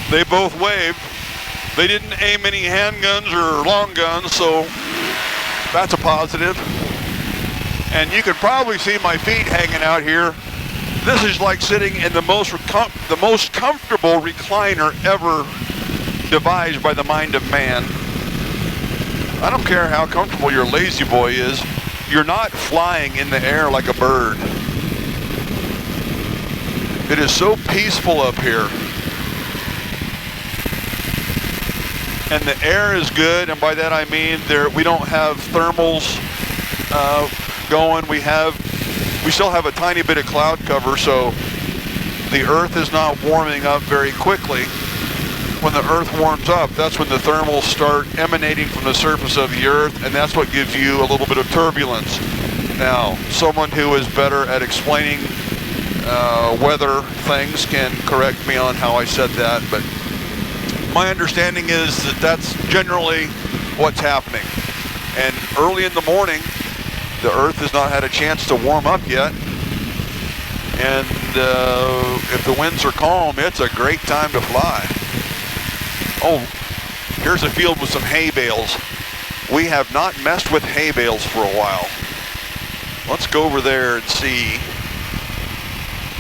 They both waved. They didn't aim any handguns or long guns, so that's a positive. And you can probably see my feet hanging out here. This is like sitting in the most comfortable recliner ever devised by the mind of man. I don't care how comfortable your lazy boy is, you're not flying in the air like a bird. It is so peaceful up here. And the air is good, and by that I mean we don't have thermals going. We still have a tiny bit of cloud cover, so the earth is not warming up very quickly. When the earth warms up, that's when the thermals start emanating from the surface of the earth, and that's what gives you a little bit of turbulence. Now, someone who is better at explaining weather things can correct me on how I said that, but my understanding is that that's generally what's happening. And early in the morning, the earth has not had a chance to warm up yet. And if the winds are calm, it's a great time to fly. Oh, here's a field with some hay bales. We have not messed with hay bales for a while. Let's go over there and see.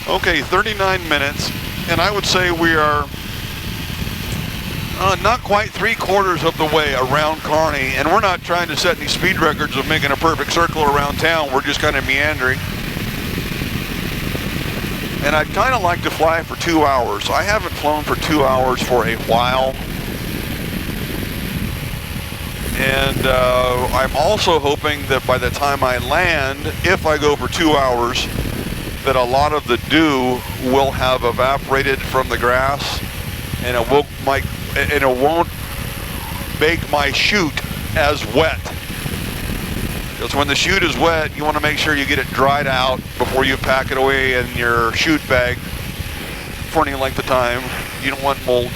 Okay, 39 minutes, and I would say we are not quite 3/4 of the way around Kearney, and we're not trying to set any speed records of making a perfect circle around town. We're just kind of meandering. And I'd kind of like to fly for 2 hours. I haven't flown for 2 hours for a while. And I'm also hoping that by the time I land, if I go for 2 hours, that a lot of the dew will have evaporated from the grass, and it won't make my chute as wet. Because when the chute is wet, you want to make sure you get it dried out before you pack it away in your chute bag for any length of time. You don't want mold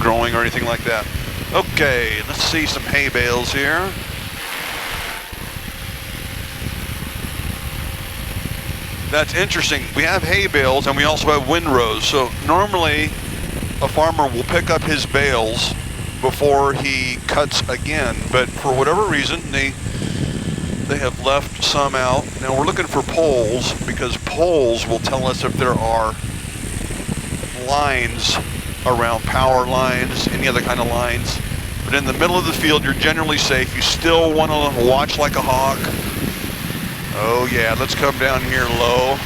growing or anything like that. Okay, let's see some hay bales here. That's interesting. We have hay bales and we also have windrows. So normally a farmer will pick up his bales before he cuts again, but for whatever reason they have left some out. Now we're looking for poles, because poles will tell us if there are lines around, power lines, any other kind of lines. But in the middle of the field, you're generally safe. You still want to watch like a hawk. Oh yeah, let's come down here low.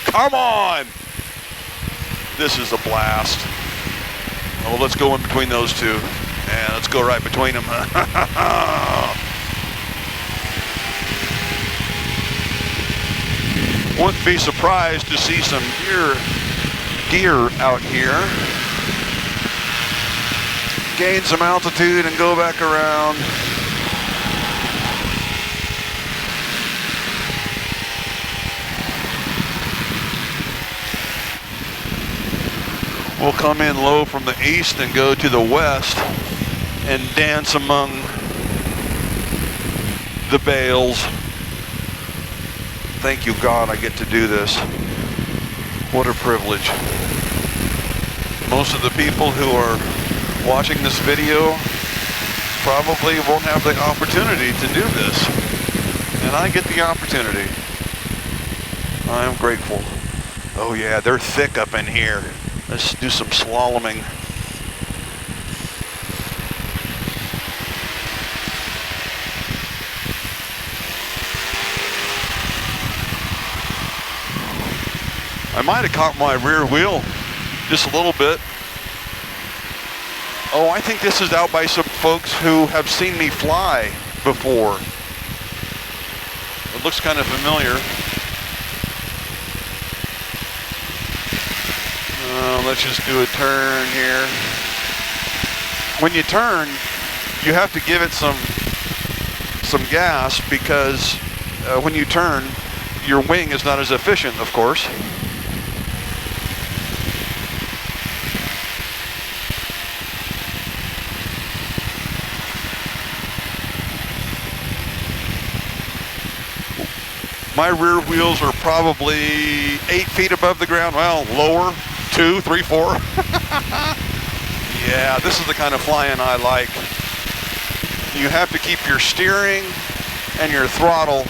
Come on! This is a blast. Oh, let's go in between those two. Yeah, let's go right between them. Wouldn't be surprised to see some deer out here. Gain some altitude and go back around. We'll come in low from the east and go to the west and dance among the bales. Thank you, God, I get to do this. What a privilege. Most of the people who are watching this video probably won't have the opportunity to do this. And I get the opportunity. I am grateful. Oh yeah, they're thick up in here. Let's do some slaloming. I might have caught my rear wheel just a little bit. Oh, I think this is out by some folks who have seen me fly before. It looks kind of familiar. Let's just do a turn here. When you turn, you have to give it some gas, because when you turn, your wing is not as efficient, of course. My rear wheels are probably 8 feet above the ground. Well, lower, 2, 3, 4. Yeah, this is the kind of flying I like. You have to keep your steering and your throttle.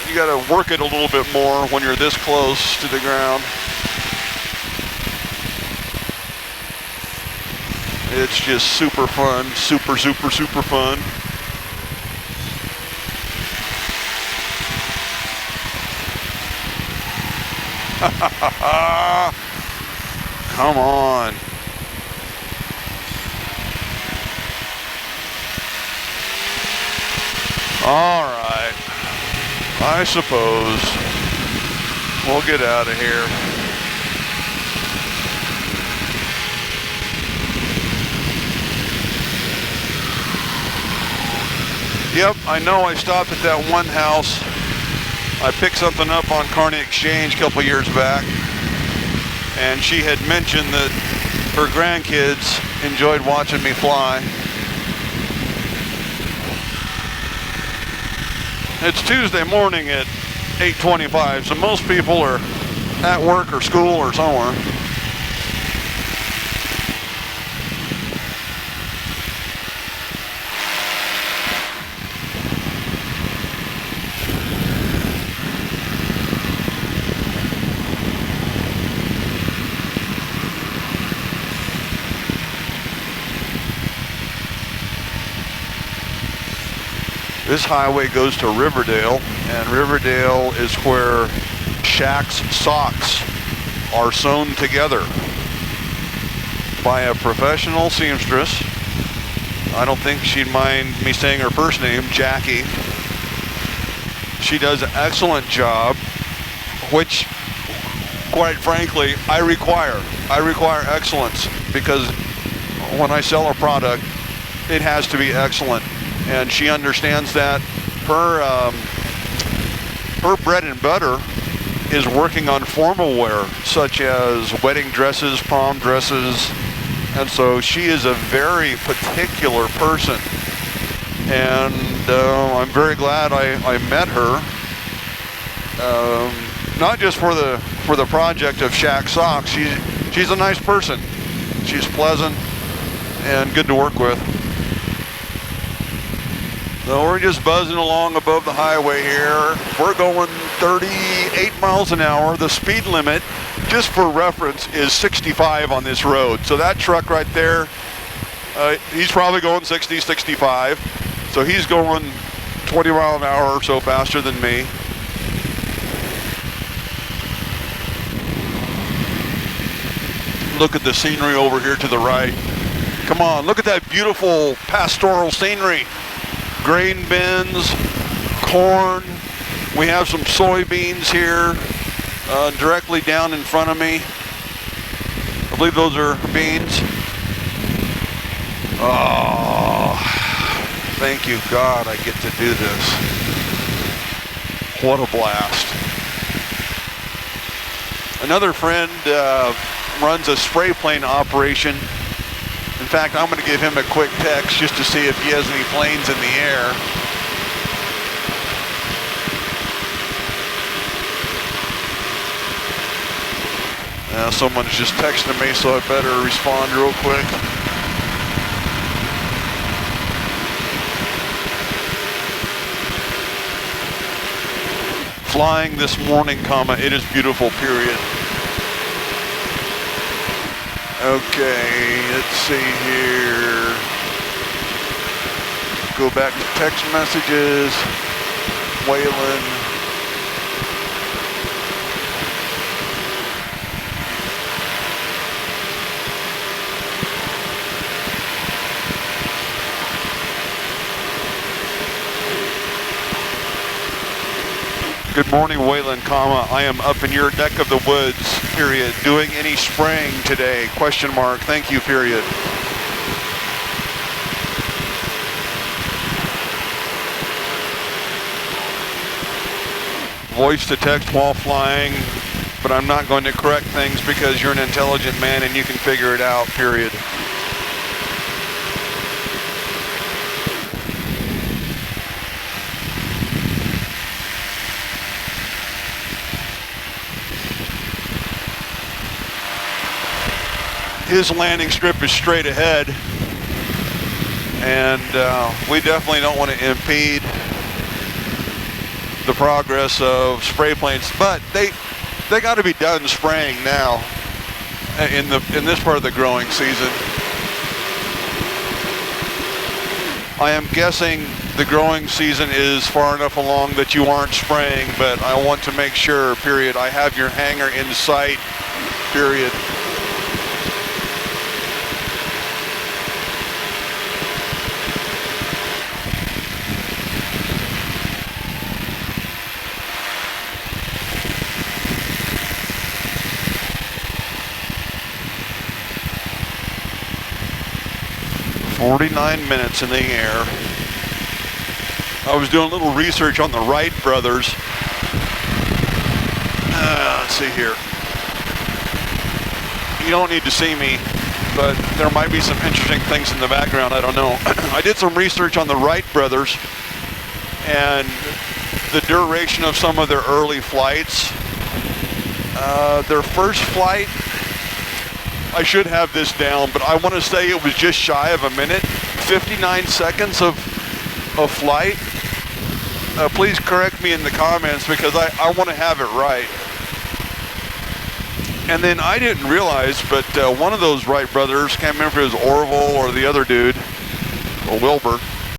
You got to work it a little bit more when you're this close to the ground. It's just super fun, super fun. Come on. All right. I suppose we'll get out of here. Yep, I know I stopped at that one house. I picked something up on Carney Exchange a couple years back, and she had mentioned that her grandkids enjoyed watching me fly. It's Tuesday morning at 8:25, so most people are at work or school or somewhere. This highway goes to Riverdale, and Riverdale is where Shaq's socks are sewn together by a professional seamstress. I don't think she'd mind me saying her first name, Jackie. She does an excellent job, which, quite frankly, I require. I require excellence, because when I sell a product, it has to be excellent. And she understands that. Her bread and butter is working on formal wear, such as wedding dresses, prom dresses, and so she is a very particular person. And I'm very glad I met her, not just for the project of Shaq Socks. She's a nice person. She's pleasant and good to work with. So we're just buzzing along above the highway here. We're going 38 miles an hour. The speed limit, just for reference, is 65 on this road. So that truck right there, he's probably going 60, 65. So he's going 20 miles an hour or so faster than me. Look at the scenery over here to the right. Come on, look at that beautiful pastoral scenery. Grain bins, corn. We have some soybeans here directly down in front of me. I believe those are beans. Oh, thank you, God, I get to do this. What a blast. Another friend runs a spray plane operation. In fact, I'm going to give him a quick text just to see if he has any planes in the air. Someone's just texting me, so I better respond real quick. Flying this morning, it is beautiful, period. Okay, let's see here. Go back to text messages. Waylon. Good morning, Waylon, I am up in your neck of the woods, period. Doing any spraying today, question mark, thank you, period. Voice to text while flying, but I'm not going to correct things because you're an intelligent man and you can figure it out, period. his landing strip is straight ahead, and we definitely don't want to impede the progress of spray planes, but they got to be done spraying now in this part of the growing season. I am guessing the growing season is far enough along that you aren't spraying, but I want to make sure, period. I have your hanger in sight, period. "49 minutes in the air." I was doing a little research on the Wright brothers. Let's see here. You don't need to see me, but there might be some interesting things in the background, I don't know. I did some research on the Wright brothers and the duration of some of their early flights. Their first flight, I should have this down, but I want to say it was just shy of a minute, 59 seconds of flight. Please correct me in the comments because I want to have it right. And then I didn't realize, but one of those Wright brothers, can't remember if it was Orville or the other dude, or Wilbur,